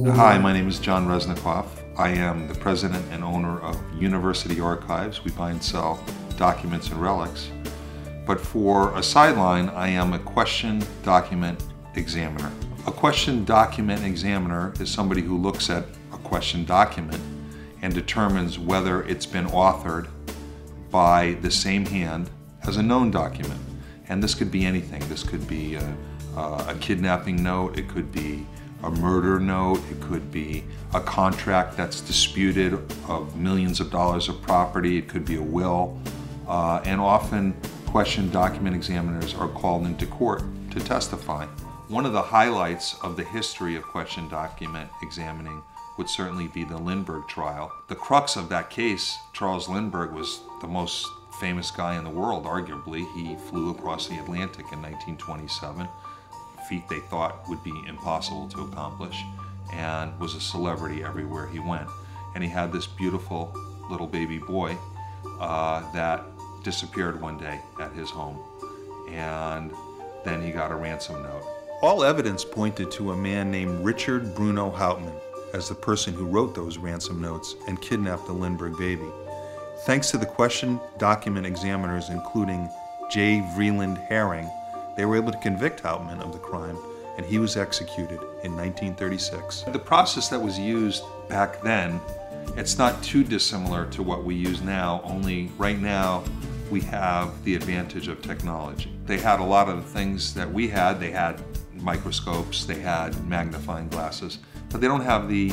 Hi, my name is John Reznikoff. I am the president and owner of University Archives. We buy and sell documents and relics. But for a sideline, I am a question document examiner. A question document examiner is somebody who looks at a question document and determines whether it's been authored by the same hand as a known document. And this could be anything. This could be a kidnapping note, it could be a murder note, it could be a contract that's disputed of millions of dollars of property, it could be a will, and often question document examiners are called into court to testify. One of the highlights of the history of question document examining would certainly be the Lindbergh trial. The crux of that case, Charles Lindbergh was the most famous guy in the world, arguably. He flew across the Atlantic in 1927, a feat they thought would be impossible to accomplish, and was a celebrity everywhere he went. And he had this beautiful little baby boy that disappeared one day at his home, and then he got a ransom note. All evidence pointed to a man named Richard Bruno Hauptmann as the person who wrote those ransom notes and kidnapped the Lindbergh baby. Thanks to the question document examiners, including J. Vreeland Herring, they were able to convict Hauptmann of the crime, and he was executed in 1936. The process that was used back then, it's not too dissimilar to what we use now, only right now we have the advantage of technology. They had a lot of the things that we had. They had microscopes, they had magnifying glasses, but they don't have the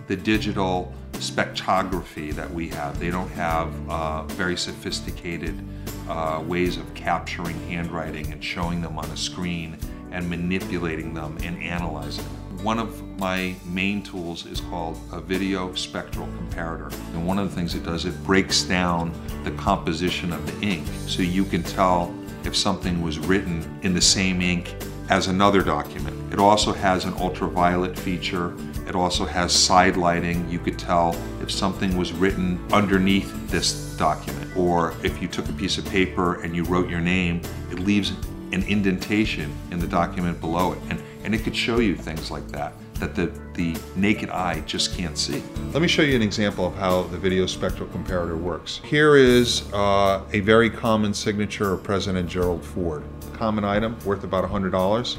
digital spectrography that we have. They don't have very sophisticated ways of capturing handwriting and showing them on a screen and manipulating them and analyzing them. One of my main tools is called a video spectral comparator. And one of the things it does, it breaks down the composition of the ink so you can tell if something was written in the same ink as another document. It also has an ultraviolet feature. It also has side lighting. You could tell if something was written underneath this document, or if you took a piece of paper and you wrote your name, it leaves an indentation in the document below it. And it could show you things like that the naked eye just can't see. Let me show you an example of how the video spectral comparator works. Here is a very common signature of President Gerald Ford. Common item, worth about $100.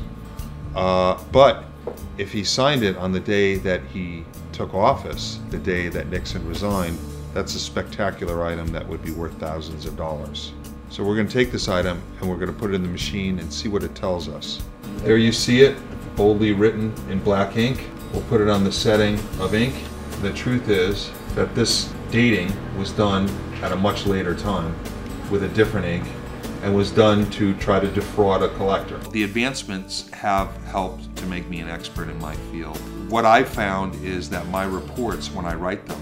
But if he signed it on the day that he took office, the day that Nixon resigned, that's a spectacular item that would be worth thousands of dollars. So we're going to take this item and we're going to put it in the machine and see what it tells us. There you see it, boldly written in black ink. We'll put it on the setting of ink. The truth is that this dating was done at a much later time with a different ink, and was done to try to defraud a collector. The advancements have helped to make me an expert in my field. What I've found is that my reports, when I write them,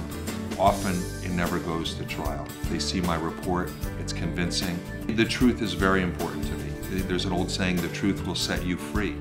often it never goes to trial. They see my report, it's convincing. The truth is very important to me. There's an old saying, the truth will set you free.